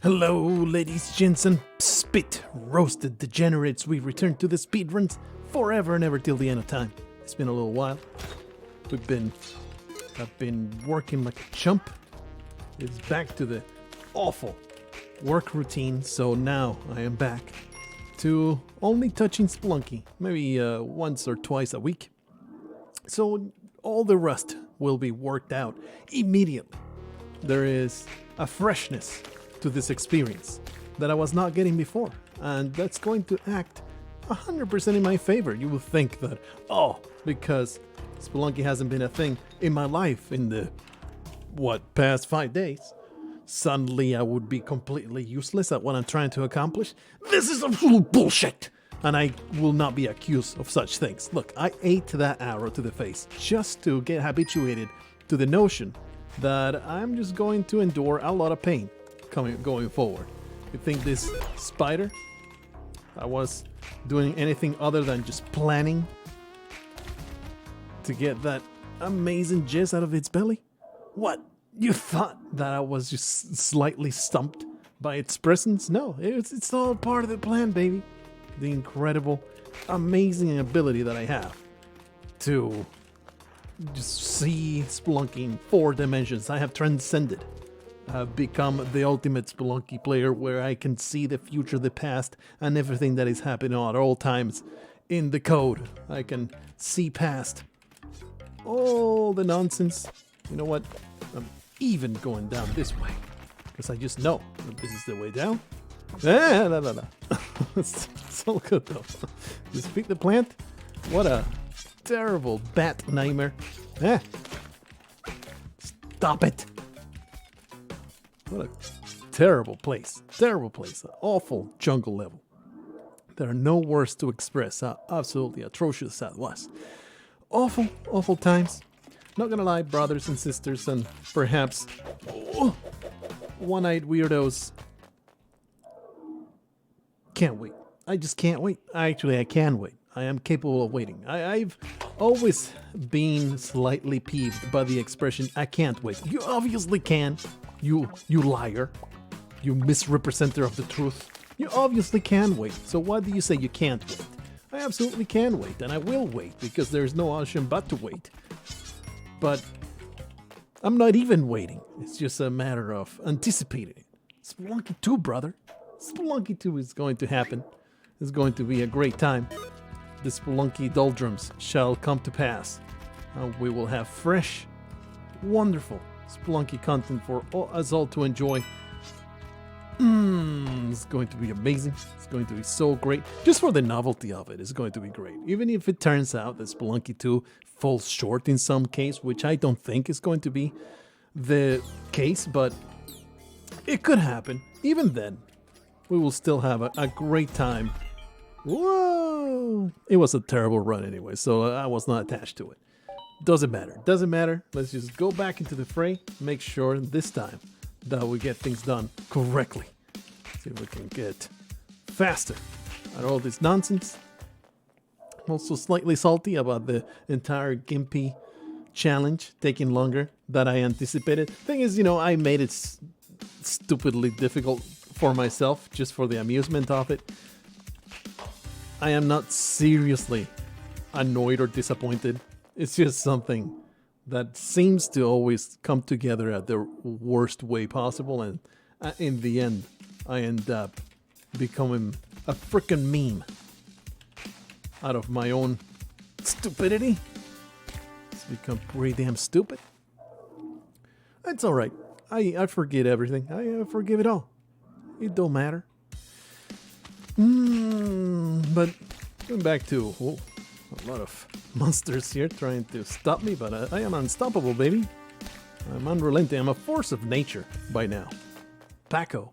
Hello, ladies, gents, and spit roasted degenerates. We return to the speedruns forever and ever till the end of time. It's been a little while. I've been working like a chump. It's back to the awful work routine, so now I am back to only touching Speedlunky, maybe once or twice a week. So all the rust will be worked out immediately. There is a freshness to this experience that I was not getting before, and that's going to act 100% in my favor. You will think that, because Speedlunky hasn't been a thing in my life in the, past 5 days, suddenly I would be completely useless at what I'm trying to accomplish. This is absolute bullshit, and I will not be accused of such things. Look, I ate that arrow to the face just to get habituated to the notion that I'm just going to endure a lot of pain going forward. You think this spider, I was doing anything other than just planning to get that amazing jizz out of its belly? What? You thought that I was just slightly stumped by its presence? No, it's all part of the plan, baby. The incredible, amazing ability that I have to just see Speedlunky in 4 dimensions. I have transcended. I've become the ultimate Speedlunky player where I can see the future, the past, and everything that is happening at all times in the code. I can see past all the nonsense. You know what? I'm even going down this way because I just know that this is the way down. It's all good though. Just pick the plant. What a terrible bat nightmare. Stop it. What a terrible place. Terrible place. An awful jungle level. There are no words to express how absolutely atrocious that was. Awful, awful times. Not gonna lie, brothers and sisters, and perhaps one-eyed weirdos. Can't wait. I just can't wait. I can wait. I am capable of waiting. I've always been slightly peeved by the expression, I can't wait. You obviously can. You liar. You misrepresenter of the truth. You obviously can wait. So why do you say you can't wait? I absolutely can wait, and I will wait, because there's no option but to wait. But I'm not even waiting. It's just a matter of anticipating it. Speedlunky 2, brother. Speedlunky 2 is going to happen. It's going to be a great time. The Speedlunky doldrums shall come to pass. We will have fresh, wonderful Speedlunky content for us all to enjoy. It's going to be amazing. It's going to be so great. Just for the novelty of it, it's going to be great. Even if it turns out that Speedlunky 2 falls short in some case, which I don't think is going to be the case, but it could happen. Even then, we will still have a great time. Whoa! It was a terrible run anyway, so I was not attached to it. Doesn't matter. Doesn't matter. Let's just go back into the fray. Make sure this time that we get things done correctly. See if we can get faster at all this nonsense. I'm also slightly salty about the entire Gimpy challenge taking longer than I anticipated. Thing is, I made it stupidly difficult for myself just for the amusement of it. I am not seriously annoyed or disappointed. It's just something that seems to always come together at the worst way possible, and in the end, I end up becoming a freaking meme out of my own stupidity. It's become pretty damn stupid. It's alright. I forget everything. I forgive it all. It don't matter. But going back to a lot of monsters here trying to stop me, but I am unstoppable, baby. I'm unrelenting. I'm a force of nature by now. Paco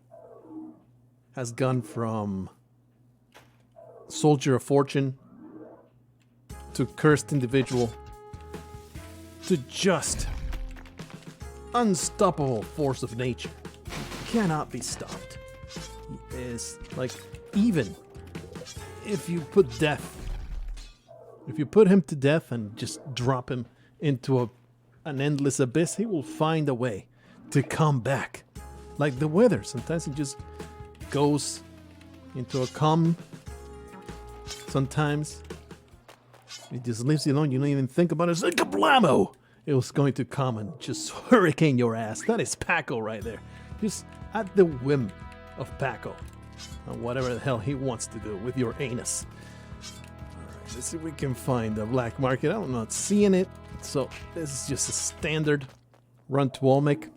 has gone from soldier of fortune to cursed individual to just unstoppable force of nature. Cannot be stopped. He is like, even if you put him to death and just drop him into an endless abyss, he will find a way to come back like the weather. Sometimes it just goes into a calm. Sometimes it just leaves you alone. You don't even think about it. It's like kablamo! It was going to come and just hurricane your ass. That is Paco right there. Just at the whim of Paco. And whatever the hell he wants to do with your anus. Alright, let's see if we can find the black market. I'm not seeing it. So this is just a standard run to Olmec.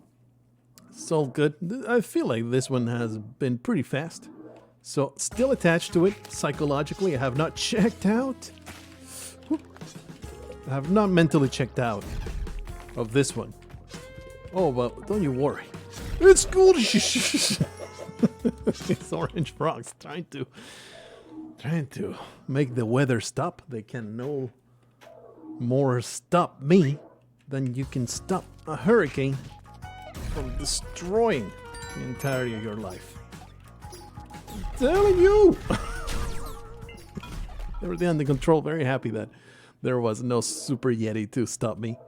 It's all good. I feel like this one has been pretty fast. So still attached to it psychologically. I have not checked out. I have not mentally checked out of this one. Oh, well, don't you worry. It's cool. It's Orange Frogs trying to make the weather stop. They can no more stop me than you can stop a hurricane from destroying the entirety of your life. I'm telling you. Everything under control. Very happy that there was no Super Yeti to stop me.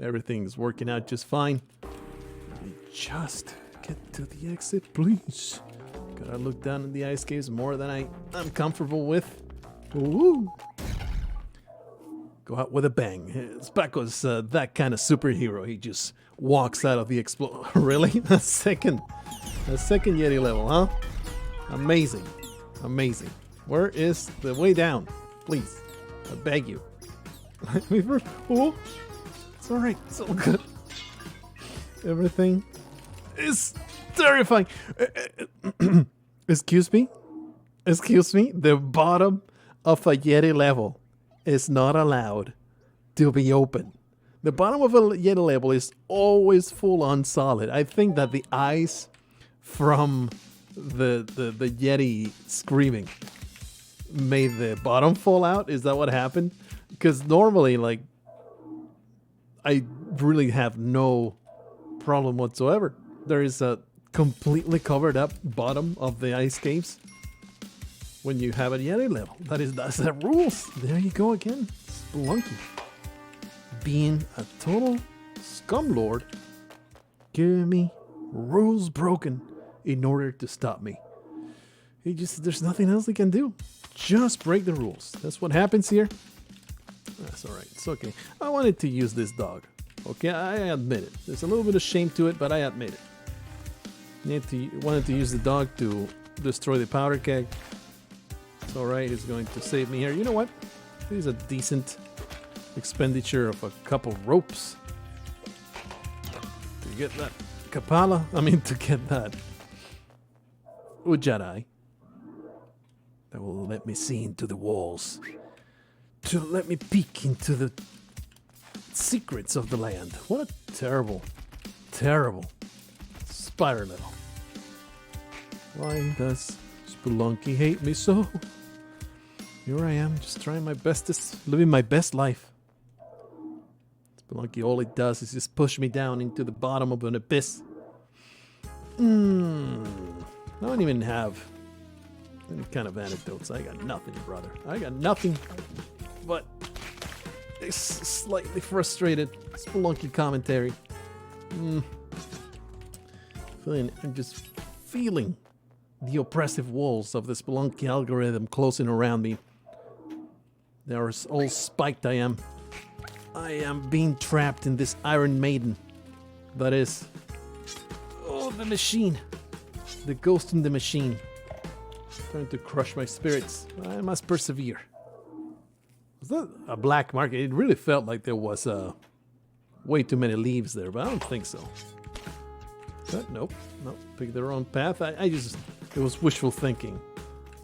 Everything's working out just fine. Let me just get to the exit, please. Gotta look down at the ice caves more than I'm comfortable with. Ooh. Go out with a bang. Spaco's that kind of superhero. He just walks out of the explosion. Really? A second Yeti level, huh? Amazing. Amazing. Where is the way down? Please. I beg you. Let me first. Oh. It's alright. It's all good. Everything is terrifying. Excuse me? Excuse me? The bottom of a Yeti level is not allowed to be open. The bottom of a Yeti level is always full on solid. I think that the ice from the Yeti screaming made the bottom fall out. Is that what happened? Because normally, like, I really have no problem whatsoever. There is a completely covered up bottom of the ice caves when you have a Yeti level. That's the rules. There you go again. Speedlunky. Being a total scumlord, giving me rules broken in order to stop me. There's nothing else he can do. Just break the rules. That's what happens here. That's alright. It's okay. I wanted to use this dog. Okay, I admit it. There's a little bit of shame to it, but I admit it. Wanted to use the dog to destroy the powder keg. It's alright. He's going to save me here. You know what? This is a decent expenditure of a couple ropes to get that Kapala. To get that Ujjarai that will let me see into the walls, to let me peek into the secrets of the land. What a terrible, terrible spider level. Why does Speedlunky hate me so? Here I am, just trying my bestest, living my best life. Speedlunky, all it does is just push me down into the bottom of an abyss. I don't even have any kind of anecdotes. I got nothing, brother. I got nothing but a slightly frustrated Speedlunky commentary. I'm just feeling the oppressive walls of the Speedlunky algorithm closing around me. They're all spiked. I am being trapped in this Iron Maiden. That is... Oh, the machine. The ghost in the machine. Trying to crush my spirits. I must persevere. Was that a black market? It really felt like there was way too many leaves there, but I don't think so. But nope. Pick their own path. It was wishful thinking.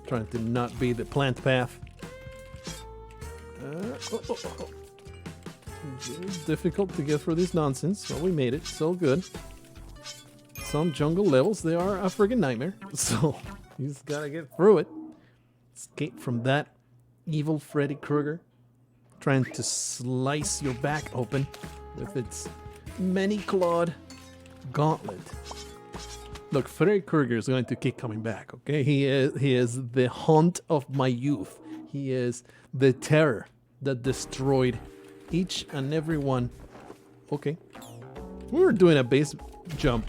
Trying to not be the plant path. It's difficult to get through this nonsense. Well, we made it. So good. Some jungle levels, they are a friggin' nightmare. So, you just gotta get through it. Escape from that evil Freddy Krueger. Trying to slice your back open with its many-clawed gauntlet. Look, Freddy Krueger is going to keep coming back, okay? He is the haunt of my youth. He is the terror that destroyed each and every one. Okay. We were doing a base jump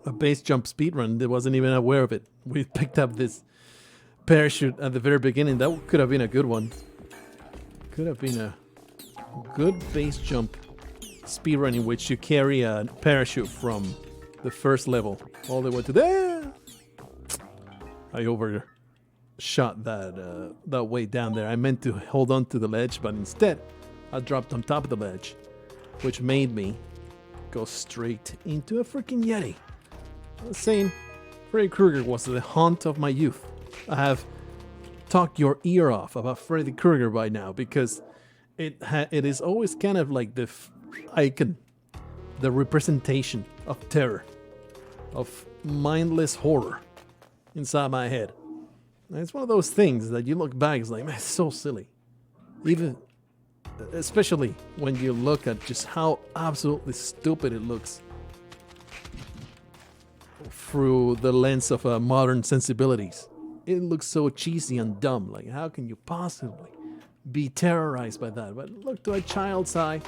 a base jump speedrun that wasn't even aware of it. We picked up this parachute at the very beginning. That could have been a good one. Could have been a good base jump speedrun in which you carry a parachute from the first level all the way to there. I overshot that way down there. I meant to hold on to the ledge, but instead I dropped on top of the ledge, which made me go straight into a freaking Yeti. I was saying Freddy Krueger was the haunt of my youth. I have talked your ear off about Freddy Krueger by now because it is always kind of like the icon, the representation of terror, of mindless horror inside my head. And it's one of those things that you look back, it's like, man, it's so silly. Especially when you look at just how absolutely stupid it looks through the lens of modern sensibilities. It looks so cheesy and dumb. Like, how can you possibly be terrorized by that? But look, to a child's eye,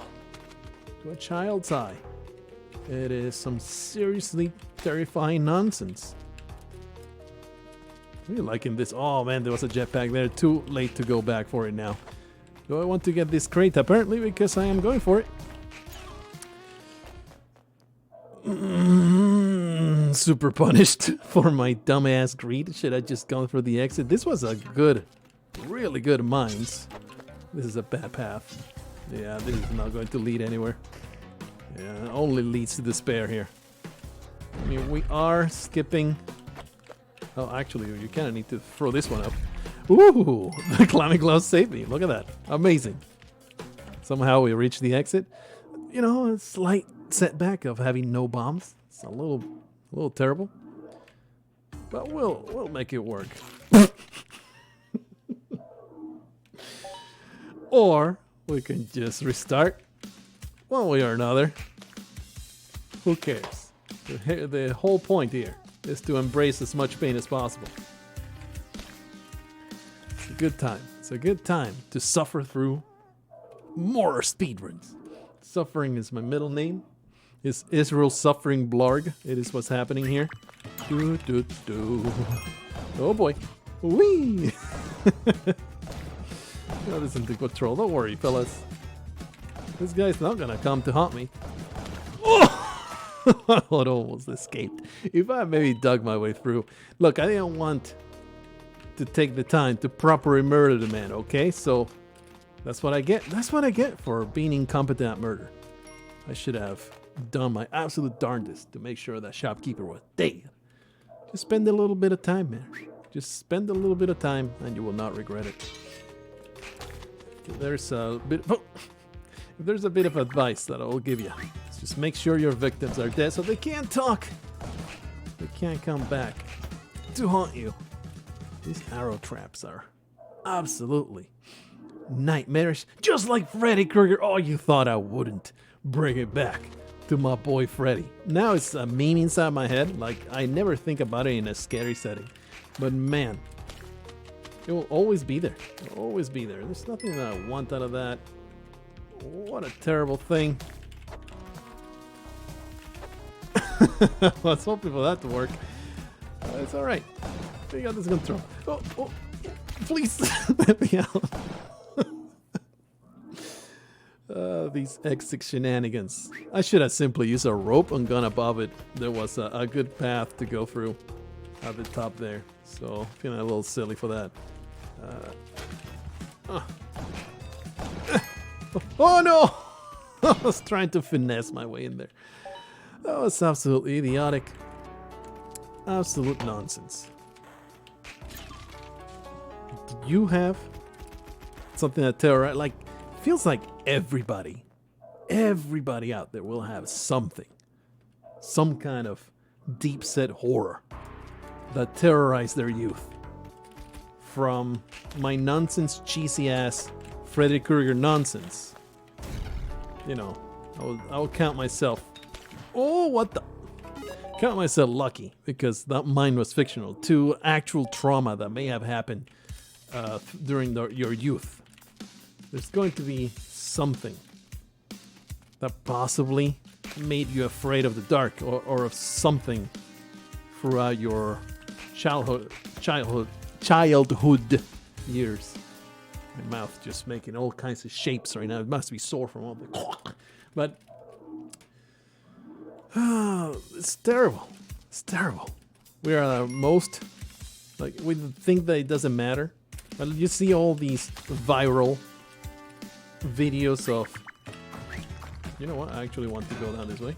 it is some seriously terrifying nonsense. Really liking this. Oh man, there was a jetpack there. Too late to go back for it now. Do I want to get this crate? Apparently, because I am going for it. Super punished for my dumbass greed. Should I just gone for the exit? This was a good, really good mines. This is a bad path. Yeah, this is not going to lead anywhere. Yeah, it only leads to despair here. I mean, we are skipping. Oh, actually, you kind of need to throw this one up. Ooh, the climbing gloves saved me. Look at that. Amazing. Somehow we reached the exit. You know, a slight setback of having no bombs. It's a little terrible. But we'll make it work. Or we can just restart one way or another. Who cares? The whole point here is to embrace as much pain as possible. It's a good time. It's a good time to suffer through more speedruns. Suffering is my middle name. It's Israel Suffering Blarg. It is what's happening here. Oh boy. Whee! That isn't the control. Don't worry, fellas. This guy's not gonna come to haunt me. Oh! It almost escaped. If I maybe dug my way through. Look, I didn't want to take the time to properly murder the man, okay? So that's what I get. That's what I get for being incompetent at murder. I should have done my absolute darndest to make sure that shopkeeper was dead. Just spend a little bit of time, man. Just spend a little bit of time and you will not regret it. There's a bit of, if there's a bit of advice that I will give you, just make sure your victims are dead so they can't talk. They can't come back to haunt you. These arrow traps are absolutely nightmarish. Just like Freddy Krueger. Oh, you thought I wouldn't bring it back to my boy Freddy. Now it's a meme inside my head. Like, I never think about it in a scary setting. But man, it will always be there. It will always be there. There's nothing that I want out of that. What a terrible thing. Let's hope for that to work. It's alright. We got this control. Oh, please let me out. These exit shenanigans. I should have simply used a rope and gone above it. There was a good path to go through at the top there. So, feeling a little silly for that. Oh no! I was trying to finesse my way in there. That was absolutely idiotic. Absolute nonsense. Do you have something that terrorize? Like, feels like everybody out there will have something. Some kind of deep-set horror that terrorized their youth. From my nonsense, cheesy-ass Freddy Krueger nonsense. You know, I will count myself. Oh, what the? Count myself lucky because that mine was fictional. To actual trauma that may have happened during your youth. There's going to be something that possibly made you afraid of the dark or of something throughout your childhood years. My mouth just making all kinds of shapes right now. It must be sore from all the... But... it's terrible. It's terrible. We are the most... Like, we think that it doesn't matter. But you see all these viral videos of... You know what? I actually want to go down this way.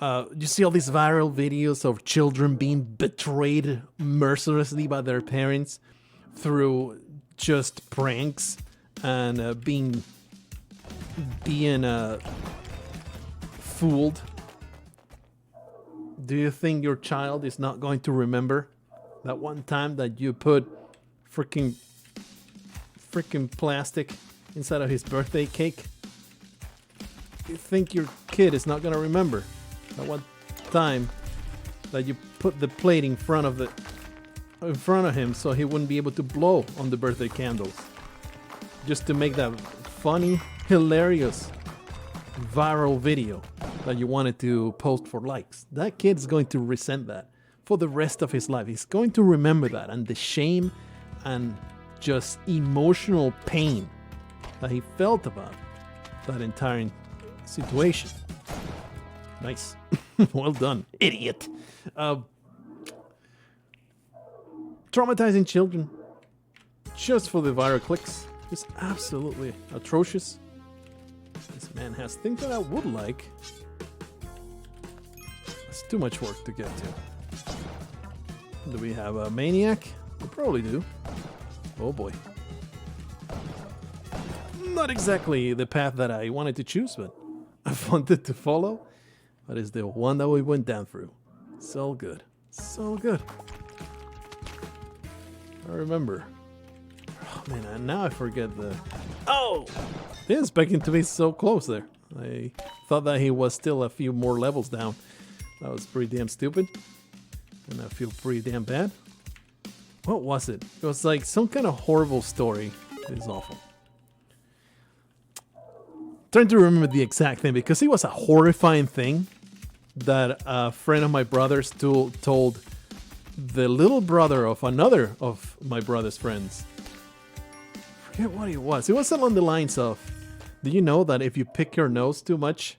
You see all these viral videos of children being betrayed mercilessly by their parents through just pranks and being fooled. Do you think your child is not going to remember that one time that you put freaking plastic inside of his birthday cake? You think your kid is not gonna remember that one time that you put the plate in front of him so he wouldn't be able to blow on the birthday candles, just to make that funny, hilarious, viral video that you wanted to post for likes? That kid's going to resent that for the rest of his life. He's going to remember that, and the shame and just emotional pain that he felt about that entire situation. Nice. Well done, idiot. Traumatizing children just for the viral clicks is absolutely atrocious. This man has things that I would like. It's too much work to get to. Do we have a maniac? We probably do. Oh boy. Not exactly the path that I wanted to choose, but I wanted to follow. But it's the one that we went down through. So good. So good. I remember. Oh man, and now I forget the... Oh! Didn't expect him to be so close there. I thought that he was still a few more levels down. That was pretty damn stupid. And I feel pretty damn bad. What was it? It was like some kind of horrible story. It's awful. Trying to remember the exact thing because it was a horrifying thing that a friend of my brother's told the little brother of another of my brother's friends. I forget what it was. It was along the lines of, do you know that if you pick your nose too much,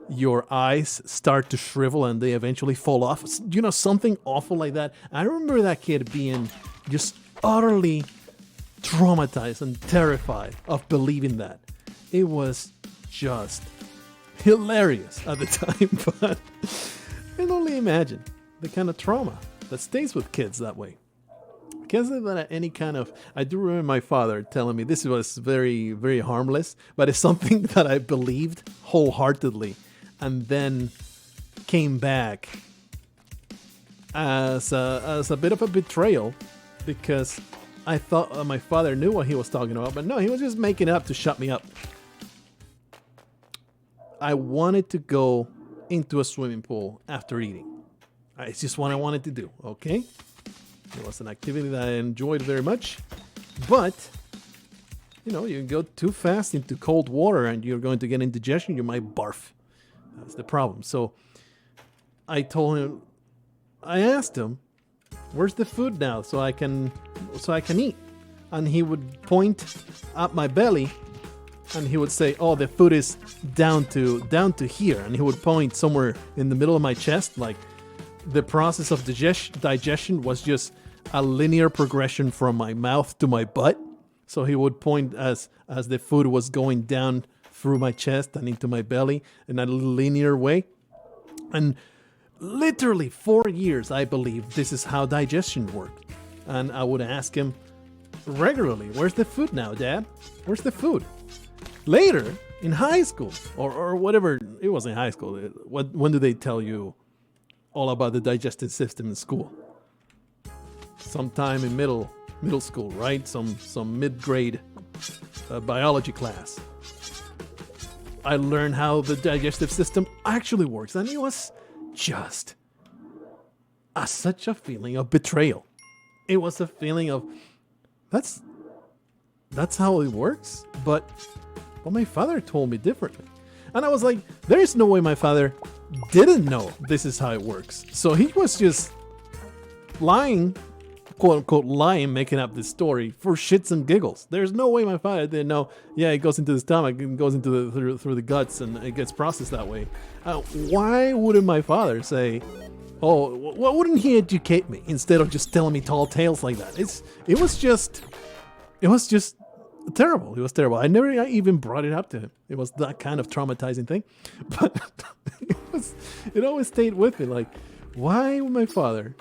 your eyes start to shrivel and they eventually fall off? You know, something awful like that. I remember that kid being just utterly traumatized and terrified of believing that. It was just hilarious at the time, but I can only imagine the kind of trauma that stays with kids that way. Because of that, any kind of... I do remember my father telling me this was very, very harmless, but it's something that I believed wholeheartedly and then came back as a bit of a betrayal because I thought my father knew what he was talking about, but no, he was just making it up to shut me up. I wanted to go into a swimming pool after eating. It's just what I wanted to do, okay? It was an activity that I enjoyed very much, but, you know, you go too fast into cold water and you're going to get indigestion, you might barf. That's the problem. So I asked him, where's the food now so I can eat? And he would point at my belly and he would say, oh, the food is down to here. And he would point somewhere in the middle of my chest. Like the process of digestion was just a linear progression from my mouth to my butt. So he would point as the food was going down through my chest and into my belly in a linear way. And literally 4 years, I believe this is how digestion worked. And I would ask him regularly, where's the food now, Dad? Where's the food? Later, in high school, or whatever, it wasn't high school. When do they tell you all about the digestive system in school? Sometime in middle school, right? Some mid-grade biology class. I learned how the digestive system actually works, and it was just such a feeling of betrayal. It was a feeling of that's how it works, but my father told me differently. And I was like, there is no way my father didn't know this is how it works. So he was just lying, quote unquote lying, making up this story for shits and giggles. There's no way my father didn't know. Yeah, it goes into the stomach and goes into through the guts and it gets processed that way. Why wouldn't my father say, "Oh, why wouldn't he educate me instead of just telling me tall tales like that?" It was just terrible. It was terrible. I even brought it up to him. It was that kind of traumatizing thing, but it always stayed with me. Like, why would my father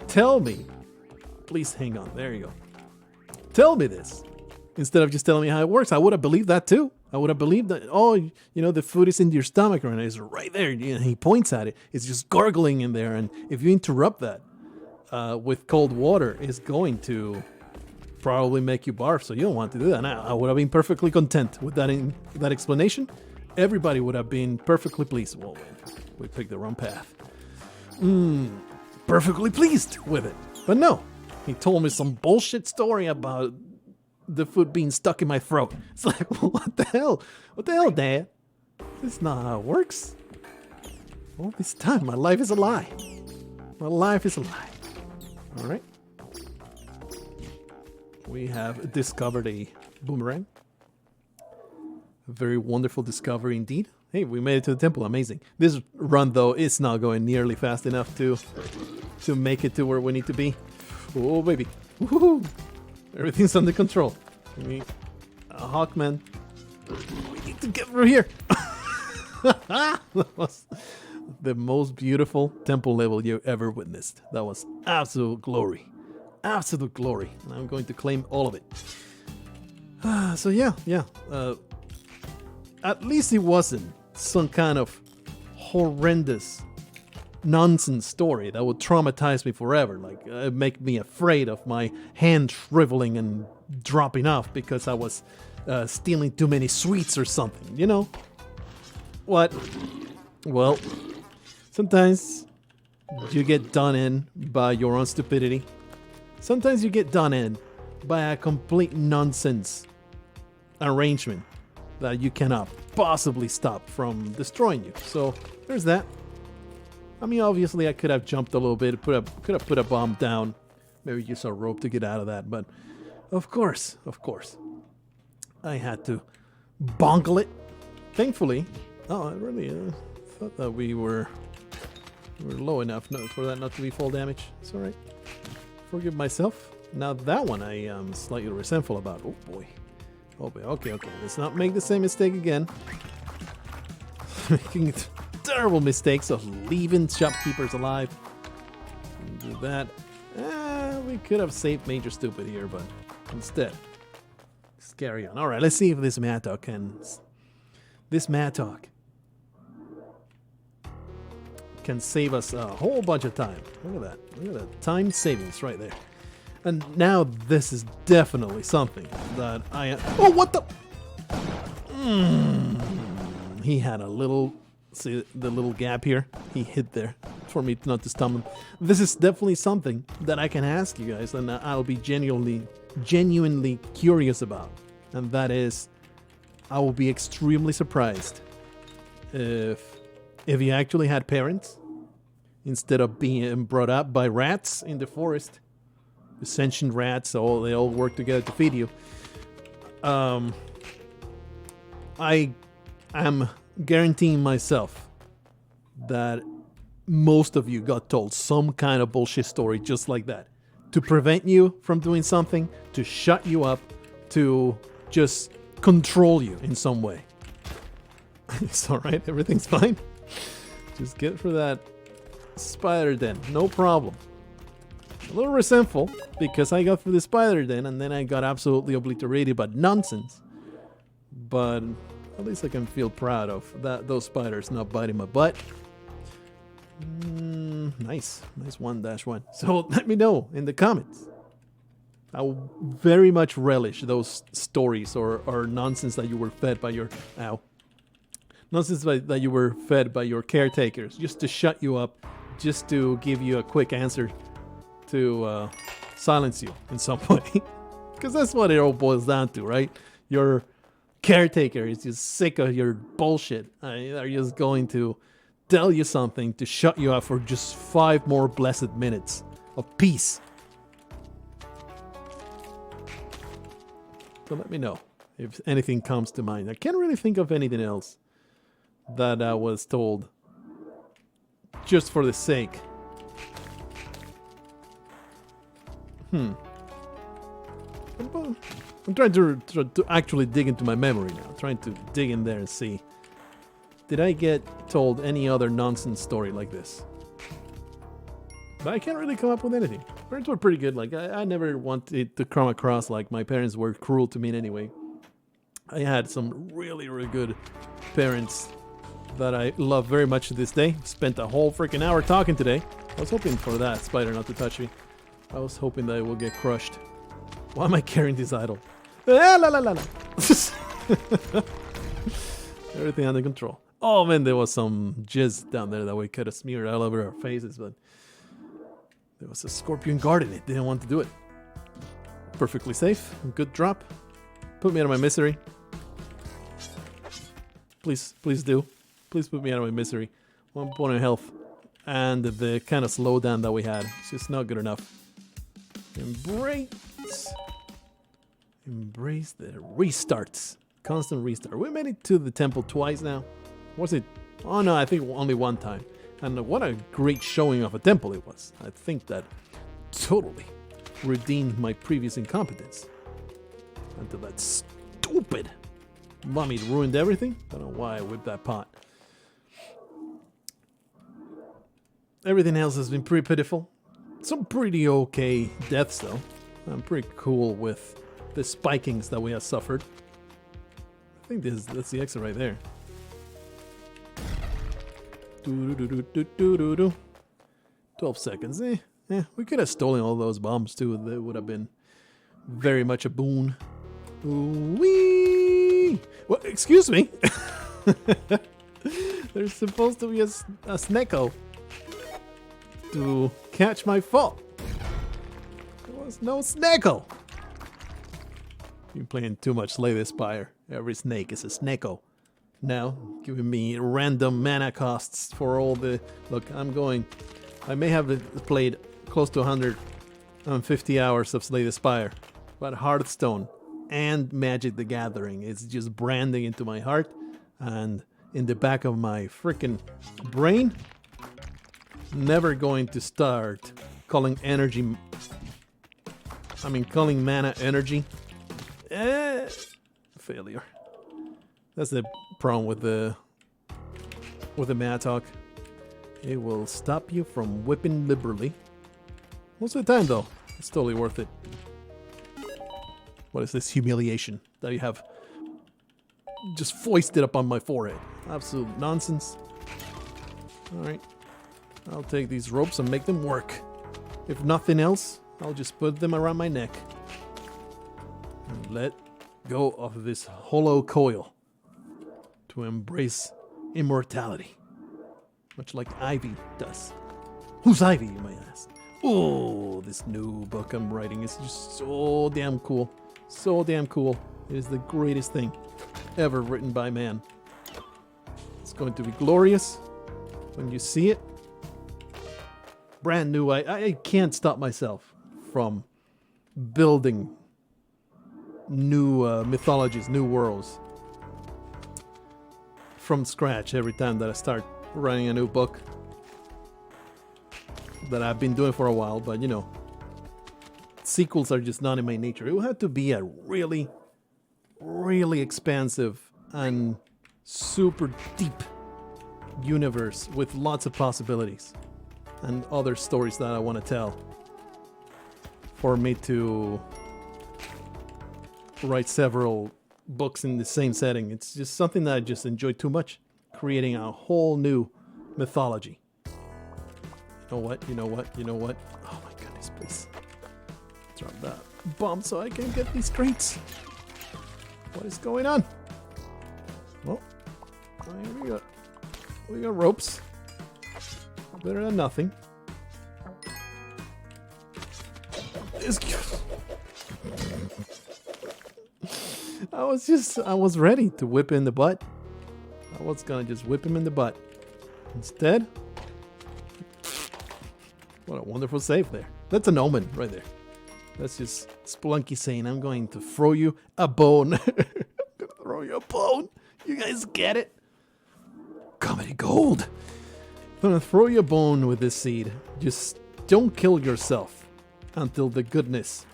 tell me? Please hang on. There you go. Tell me this instead of just telling me how it works. I would have believed that too. I would have believed that. Oh, you know, the food is in your stomach right now. It's right there. And he points at it. It's just gargling in there. And if you interrupt that with cold water, it's going to probably make you barf. So you don't want to do that. And I would have been perfectly content with that explanation. Everybody would have been perfectly pleased. Well, we picked the wrong path. Perfectly pleased with it. But no. He told me some bullshit story about the food being stuck in my throat. It's like, well, what the hell? What the hell, Dad? This is not how it works. All this time, my life is a lie. My life is a lie. All right. We have discovered a boomerang. A very wonderful discovery indeed. Hey, we made it to the temple. Amazing. This run, though, is not going nearly fast enough to make it to where we need to be. Oh, baby. Woohoo! Everything's under control. Hawkman. We need to get through here. That was the most beautiful temple level you ever witnessed. That was absolute glory. Absolute glory. And I'm going to claim all of it. So yeah. At least it wasn't some kind of horrendous nonsense story that would traumatize me forever, like make me afraid of my hand shriveling and dropping off because I was stealing too many sweets or something, you know? What? Well, sometimes you get done in by your own stupidity. Sometimes you get done in by a complete nonsense arrangement that you cannot possibly stop from destroying you. So there's that. I mean, obviously, I could have jumped a little bit, could have put a bomb down, maybe use a rope to get out of that. But of course, I had to bongle it. Thankfully, I really thought that we were low enough for that not to be fall damage. It's all right. Forgive myself. Now that one I am slightly resentful about. Oh boy. Okay. Let's not make the same mistake again. Making terrible mistakes of leaving shopkeepers alive. Do that. We could have saved Major Stupid here, but instead, let's carry on. All right, let's see if this Mattock can save us a whole bunch of time. Look at that. Look at that. Time savings right there. And now this is definitely something that oh, what the? He had a little, see the little gap here? He hid there for me not to stumble. This is definitely something that I can ask you guys and I'll be genuinely curious about. And that is, I will be extremely surprised if you actually had parents instead of being brought up by rats in the forest. The sentient rats, they all work together to feed you. I am guaranteeing myself that most of you got told some kind of bullshit story just like that. To prevent you from doing something, to shut you up, to just control you in some way. It's alright, everything's fine. Just get for that spider den, no problem. A little resentful because I got through the spider den and then I got absolutely obliterated by nonsense. But at least I can feel proud of those spiders not biting my butt. Nice 1-1. So let me know in the comments. I will very much relish those stories or nonsense that you were fed by your nonsense that you were fed by your caretakers, just to shut you up, just to give you a quick answer, to silence you in some way. Because that's what it all boils down to, right? Your caretaker is just sick of your bullshit. They're just going to tell you something to shut you up for just 5 more blessed minutes of peace. So let me know if anything comes to mind. I can't really think of anything else that I was told just for the sake. I'm trying to actually dig into my memory now. Trying to dig in there and see. Did I get told any other nonsense story like this? But I can't really come up with anything. Parents were pretty good. Like, I never wanted to come across like my parents were cruel to me in any way. I had some really, really good parents that I love very much to this day. Spent a whole freaking hour talking today. I was hoping for that spider not to touch me. I was hoping that it will get crushed. Why am I carrying this idol? Ah, la, la, la, la. Everything under control. Oh man, there was some jizz down there that we could have smeared all over our faces, but there was a scorpion guard in it. Didn't want to do it. Perfectly safe. Good drop. Put me out of my misery. Please, please do. Please put me out of my misery. 1 point of health. And the kind of slowdown that we had. It's just not good enough. Embrace the restarts. Constant restart. We made it to the temple twice now. Was it? Oh no, I think only one time. And what a great showing of a temple it was. I think that totally redeemed my previous incompetence. Until that stupid mummy ruined everything. I don't know why I whipped that pot. Everything else has been pretty pitiful. Some pretty okay deaths though. I'm pretty cool with the spikings that we have suffered. I think that's the exit right there. 12 seconds. We could have stolen all those bombs too. That would have been very much a boon. Wee! Well, excuse me. There's supposed to be a snecko to catch my fall. There was no snecko. You're playing too much Slay the Spire. Every snake is a snecko. Now, giving me random mana costs for all the... Look, I may have played close to 150 hours of Slay the Spire, but Hearthstone and Magic the Gathering is just branding into my heart and in the back of my freaking brain. Never going to start calling mana energy. Failure. That's the problem with the Mattock. It will stop you from whipping liberally. Most of the time though, it's totally worth it. What is this humiliation that you have just foisted up on my forehead? Absolute nonsense. Alright. I'll take these ropes and make them work. If nothing else, I'll just put them around my neck. And let go of this hollow coil to embrace immortality. Much like Ivy does. Who's Ivy, you might ask? Oh, this new book I'm writing is just so damn cool. So damn cool. It is the greatest thing ever written by man. It's going to be glorious when you see it. Brand new. I can't stop myself from building new mythologies, new worlds from scratch every time that I start writing a new book that I've been doing for a while, but you know, sequels are just not in my nature. It will have to be a really, really expansive and super deep universe with lots of possibilities and other stories that I want to tell for me to write several books in the same setting. It's just something that I just enjoy too much, creating a whole new mythology. You know what? Oh my goodness, please. Drop that bomb so I can get these crates. What is going on? Well, here we got ropes. Better than nothing. I was ready to whip in the butt. I was gonna just whip him in the butt. Instead, What a wonderful save there. That's an omen right there. That's just Speedlunky saying, I'm going to throw you a bone. I'm going to throw you a bone. You guys get it? Comedy gold. I'm going to throw you a bone with this seed. Just don't kill yourself until the goodness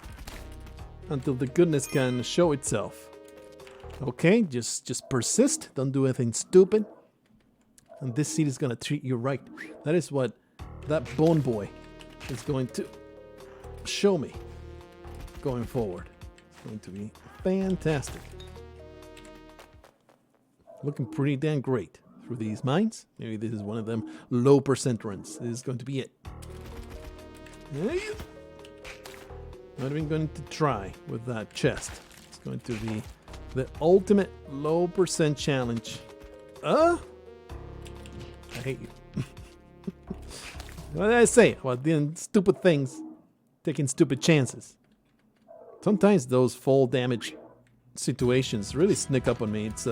can show itself. Okay, just persist. Don't do anything stupid. And this seed is going to treat you right. That is what that bone boy is going to show me going forward. It's going to be fantastic. Looking pretty damn great through these mines. Maybe this is one of them low percent runs. This is going to be it. Not even going to try with that chest. It's going to be the ultimate low percent challenge. I hate you. What did I say about doing stupid things, taking stupid chances? Sometimes those fall damage situations really sneak up on me. It's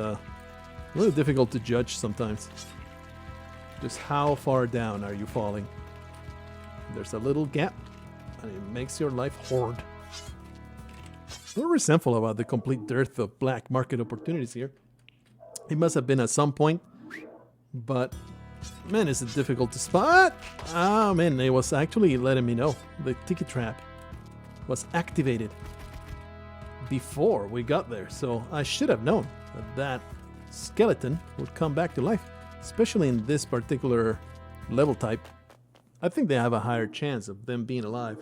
really difficult to judge sometimes. Just how far down are you falling? There's a little gap, and it makes your life hard. A little resentful about the complete dearth of black market opportunities here. It must have been at some point, but man, is it difficult to spot? Ah, man, it was actually letting me know the ticket trap was activated before we got there, so I should have known that that skeleton would come back to life, especially in this particular level type. I think they have a higher chance of them being alive.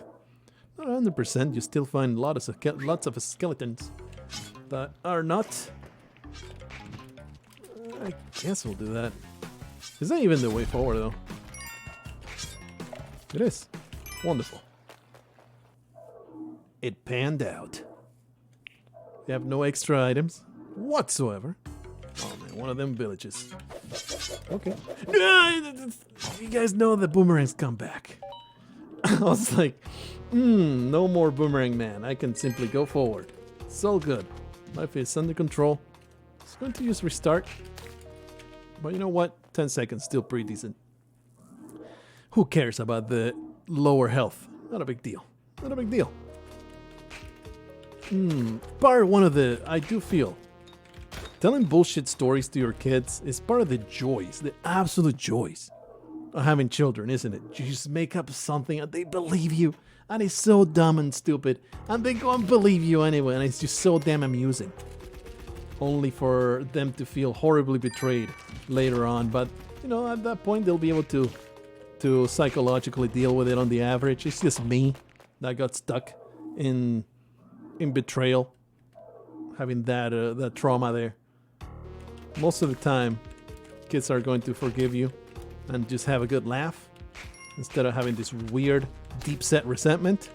Not 100%, you still find lots of skeletons that are not. I guess we'll do that. Is that even the way forward, though? It is. Wonderful. It panned out. You have no extra items whatsoever. Oh man, one of them villages. Okay. You guys know the boomerangs come back. I was like, no more boomerang man. I can simply go forward. It's all good. Life is under control. It's going to use restart. But you know what? 10 seconds, still pretty decent. Who cares about the lower health? Not a big deal. Not a big deal. Part one of the, I do feel, telling bullshit stories to your kids is part of the joys, the absolute joys of having children, isn't it? You just make up something and they believe you, and it's so dumb and stupid, and they go and believe you anyway, and it's just so damn amusing. Only for them to feel horribly betrayed later on, but you know, at that point they'll be able to psychologically deal with it on the average. It's just me that got stuck in betrayal, having that trauma there. Most of the time, kids are going to forgive you and just have a good laugh instead of having this weird, deep-set resentment.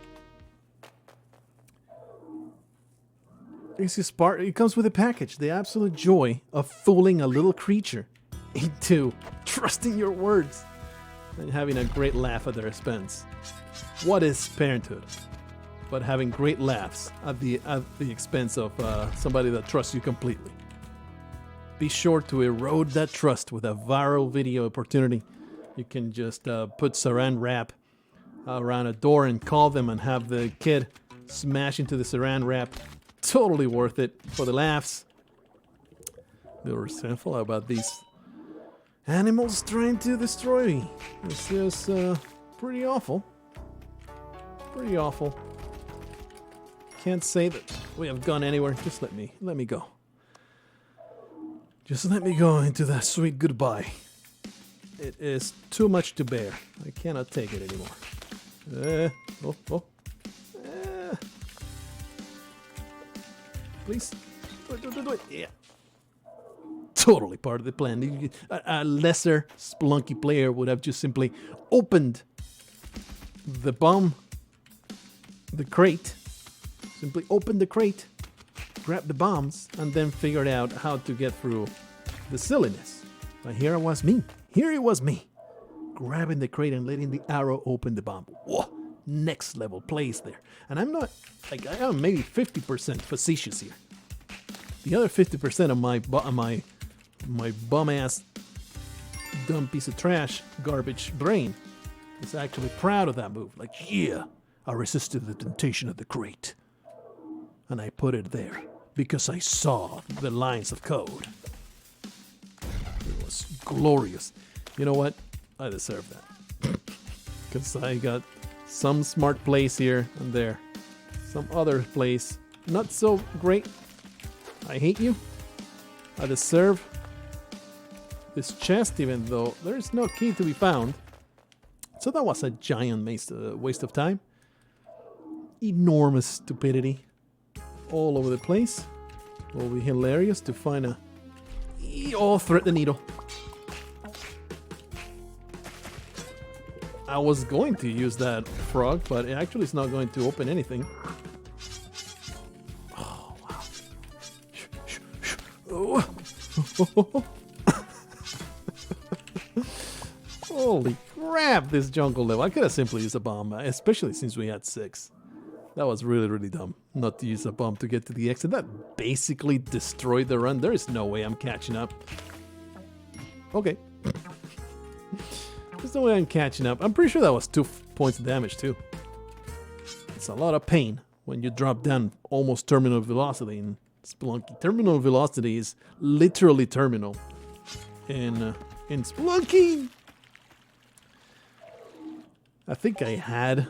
It's just part. It comes with a package. The absolute joy of fooling a little creature into trusting your words and having a great laugh at their expense. What is parenthood but having great laughs at the expense of somebody that trusts you completely? Be sure to erode that trust with a viral video opportunity. You can just put saran wrap around a door and call them and have the kid smash into the saran wrap. Totally worth it for the laughs. They were resentful about these animals trying to destroy me. It's just pretty awful. Pretty awful. Can't say that we have gone anywhere. Just let me go. Just let me go into that sweet goodbye. It is too much to bear. I cannot take it anymore. Please. Do it. Yeah. Totally part of the plan. A lesser Speedlunky player would have just simply opened the crate. Simply opened the crate, grabbed the bombs, and then figured out how to get through the silliness. But here it was me. Here it was me. Grabbing the crate and letting the arrow open the bomb. Whoa. Next level plays there. And I'm not, I am maybe 50% facetious here. The other 50% of my bum ass dumb piece of trash garbage brain He's actually proud of that move. Like, yeah, I resisted the temptation of the crate. And I put it there because I saw the lines of code. It was glorious. You know what? I deserve that. Because I got some smart plays here and there. Some other plays not so great. I hate you. I deserve this chest, even though there is no key to be found. So that was a giant waste of time. Enormous stupidity all over the place. It will be hilarious to find a... Oh, thread the needle. I was going to use that frog, but it actually is not going to open anything. Oh, wow. Oh. Holy crap, this jungle level. I could have simply used a bomb, especially since we had 6. That was really, really dumb not to use a bomb to get to the exit. That basically destroyed the run. There is no way I'm catching up. Okay. There's no way I'm catching up. I'm pretty sure that was 2 points of damage too. It's a lot of pain when you drop down almost terminal velocity in Speedlunky. Terminal velocity is literally terminal in Speedlunky. I think I had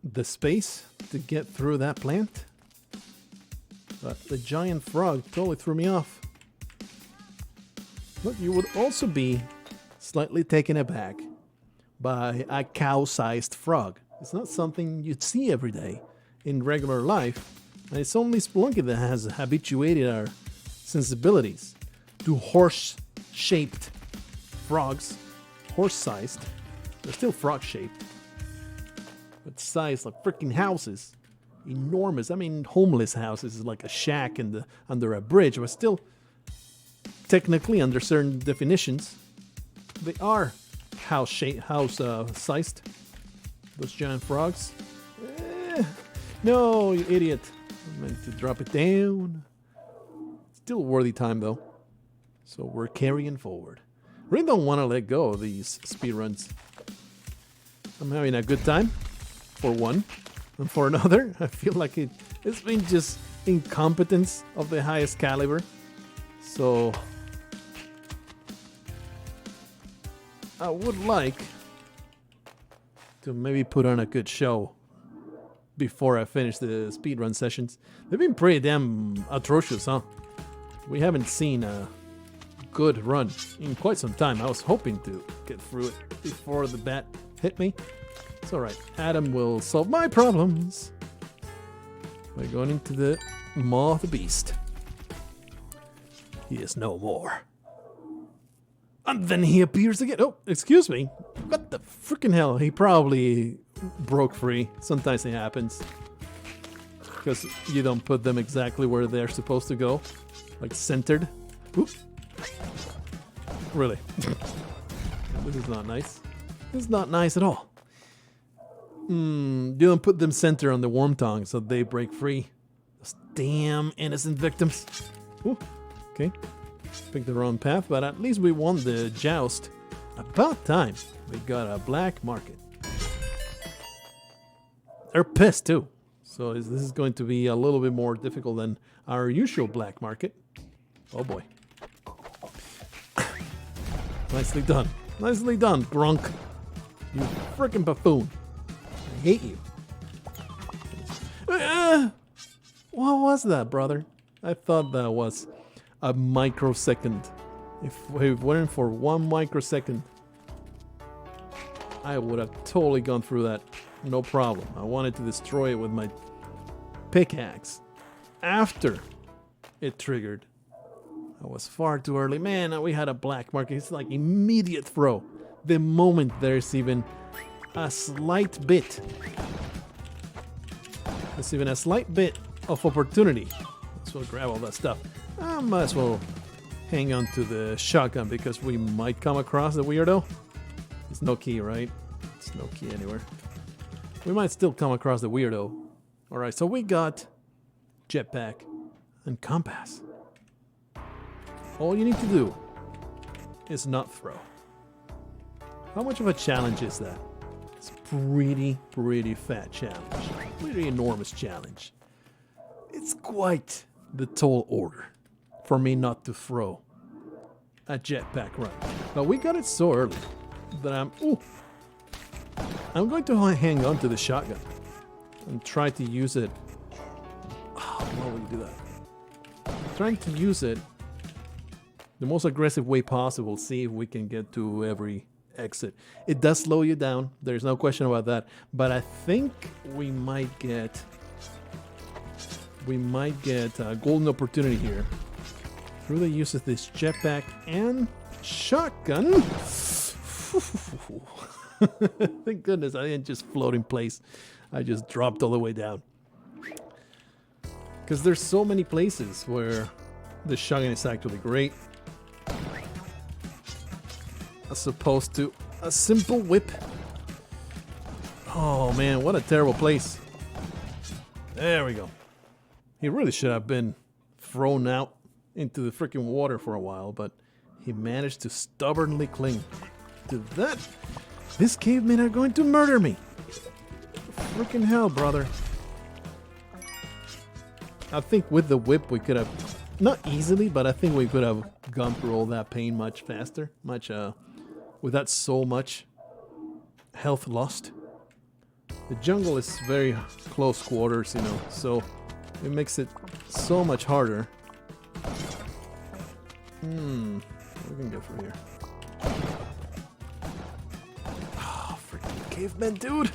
the space to get through that plant, but the giant frog totally threw me off. But you would also be slightly taken aback by a cow-sized frog. It's not something you'd see every day in regular life, and it's only Speedlunky that has habituated our sensibilities to horse-shaped frogs. Horse-sized. They're still frog-shaped, but sized like freaking houses. Enormous. I mean, homeless houses is like a shack under a bridge, but still, technically, under certain definitions, they are house-sized. Those giant frogs. No, you idiot. I meant to drop it down. Still worthy time, though. So we're carrying forward. Really don't want to let go of these speedruns. I'm having a good time, for one. And for another, I feel like it's been just incompetence of the highest caliber. So I would like to maybe put on a good show before I finish the speedrun sessions. They've been pretty damn atrocious, huh? We haven't seen a good run in quite some time. I was hoping to get through it before the bat hit me. It's alright. Adam will solve my problems by going into the Maw of the Beast. He is no more. And then he appears again. Oh, excuse me. What the freaking hell? He probably broke free. Sometimes it happens. Because you don't put them exactly where they're supposed to go. Like centered. Oop. Really. This is not nice. This is not nice at all. You don't put them center on the worm tongue so they break free. Those damn innocent victims. Ooh. Okay. Picked the wrong path, but at least we won the joust. About time we got a black market. They're pissed too. So this is going to be a little bit more difficult than our usual black market. Oh boy. Nicely done. Nicely done, Grunk. You freaking buffoon. I hate you. What was that, brother? I thought that was a microsecond. If we went for 1 microsecond, I would have totally gone through that. No problem. I wanted to destroy it with my pickaxe. After it triggered, I was far too early. Man, we had a black market. It's like immediate throw. The moment there's even a slight bit. There's even a slight bit of opportunity. Let's well grab all that stuff. I might as well hang on to the shotgun because we might come across the weirdo. There's no key, right? There's no key anywhere. We might still come across the weirdo. Alright, so we got jetpack and compass. All you need to do is not throw. How much of a challenge is that? It's pretty fat challenge. Pretty enormous challenge. It's quite the tall order for me not to throw a jetpack run. But we got it so early that I'm going to hang on to the shotgun and try to use it. Oh, why would you do that? Trying to use it the most aggressive way possible. See if we can get to every exit. It does slow you down. There's no question about that. But I think we might get a golden opportunity here through the use of this jetpack and shotgun. Thank goodness I didn't just float in place. I just dropped all the way down. Because there's so many places where the shotgun is actually great, as opposed to a simple whip. Oh man, what a terrible place. There we go. He really should have been thrown out into the freaking water for a while, but he managed to stubbornly cling to that. These cavemen are going to murder me. Freaking hell, brother. I think with the whip we could have, not easily, but I think we could have gone through all that pain much faster, without so much health lost. The jungle is very close quarters, you know, so it makes it so much harder. What we can get through here? Oh, freaking cavemen, dude!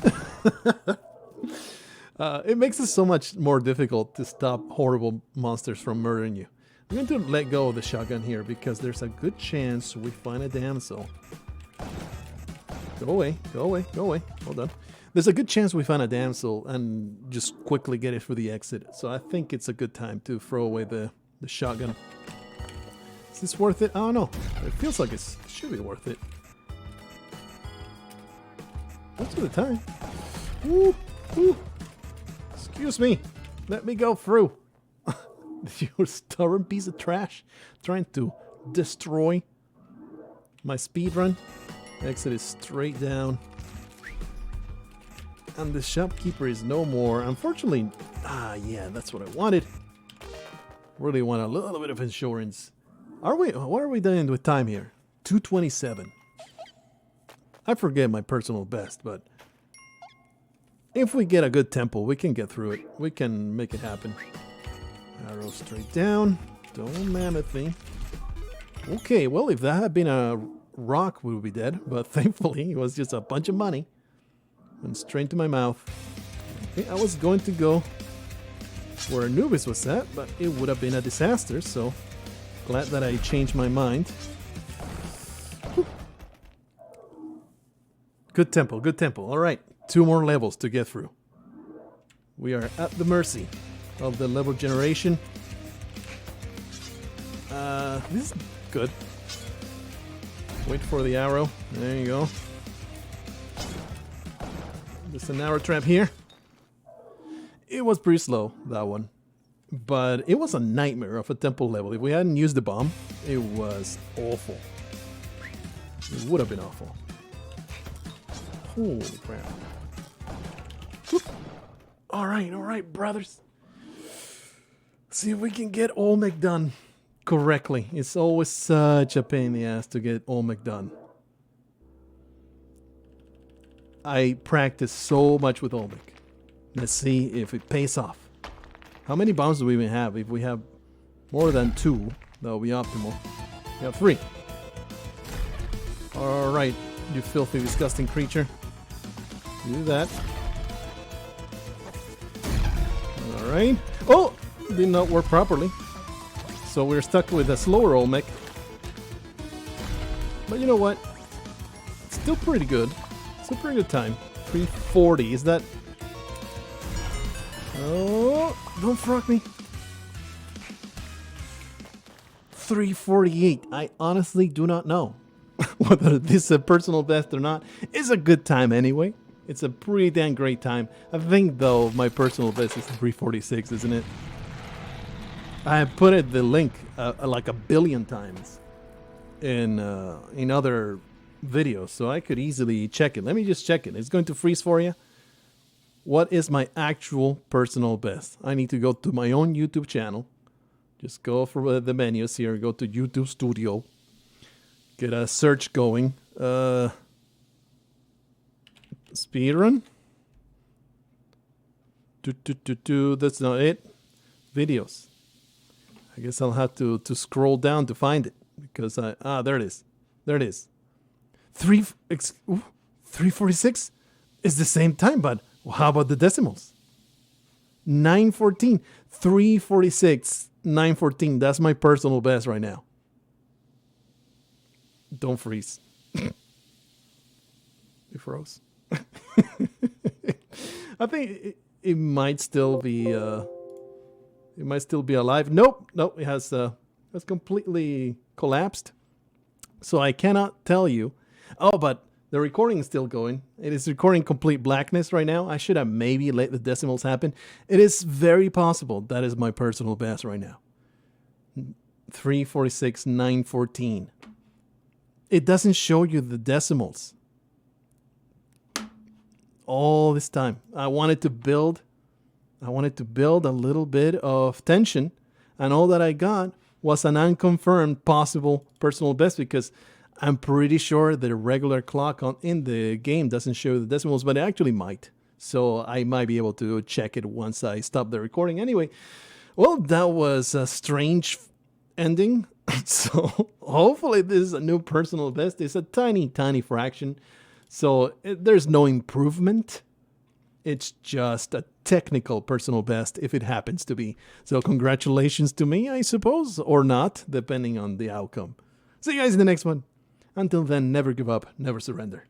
It makes it so much more difficult to stop horrible monsters from murdering you. I'm going to let go of the shotgun here because there's a good chance we find a damsel. Go away, go away, go away. Hold on. There's a good chance we find a damsel and just quickly get it through the exit. So I think it's a good time to throw away the shotgun. Is this worth it? I don't know. It feels like it should be worth it. Most of the time. Woo, woo. Excuse me. Let me go through. You stubborn piece of trash trying to destroy my speedrun. Exit is straight down. And the shopkeeper is no more. Unfortunately, yeah, that's what I wanted. Really want a little bit of insurance. What are we doing with time here? 2:27. I forget my personal best, but if we get a good tempo, we can get through it. We can make it happen. Arrow straight down. Don't mammoth me. Okay, well, if that had been a rock, we would be dead. But thankfully, it was just a bunch of money. Went straight to my mouth. Okay, I was going to go where Anubis was at, but it would have been a disaster, so glad that I changed my mind. Whew. Good tempo, good tempo. All right, 2 more levels to get through. We are at the mercy of the level generation. This is good. Wait for the arrow. There you go. There's an arrow trap here. It was pretty slow, that one. But it was a nightmare of a temple level. If we hadn't used the bomb, it was awful. It would have been awful. Holy crap. Whoop. All right, brothers. See if we can get Olmec done correctly. It's always such a pain in the ass to get Olmec done. I practice so much with Olmec. Let's see if it pays off. How many bombs do we even have? If we have more than 2, that will be optimal. We have 3. Alright, you filthy, disgusting creature. Do that. Alright. Oh! Did not work properly. So we're stuck with a slower Olmec. But you know what? It's still pretty good. It's a pretty good time. 340. Is that... Oh, don't frog me. 348. I honestly do not know whether this is a personal best or not. It's a good time anyway. It's a pretty damn great time. I think, though, my personal best is 346, isn't it? I have put the link like a billion times in other videos, so I could easily check it. Let me just check it. It's going to freeze for you. What is my actual personal best? I need to go to my own YouTube channel. Just go for the menus here. Go to YouTube Studio. Get a search going. Speedrun. That's not it. Videos. I guess I'll have to scroll down to find it because there it is. There it is. 346 is the same time, but how about the decimals? 914, 346, 914. That's my personal best right now. Don't freeze. It froze. I think it might still be. It might still be alive. Nope. It has completely collapsed. So I cannot tell you. Oh, but the recording is still going. It is recording complete blackness right now. I should have maybe let the decimals happen. It is very possible that is my personal best right now. 346, 914. It doesn't show you the decimals. All this time. I wanted to build a little bit of tension, and all that I got was an unconfirmed possible personal best because I'm pretty sure the regular clock in the game doesn't show the decimals, but it actually might. So I might be able to check it once I stop the recording. Anyway, well, that was a strange ending. So hopefully this is a new personal best. It's a tiny, tiny fraction. So there's no improvement. It's just a technical personal best if it happens to be. So congratulations to me, I suppose, or not, depending on the outcome. See you guys in the next one. Until then, never give up, never surrender.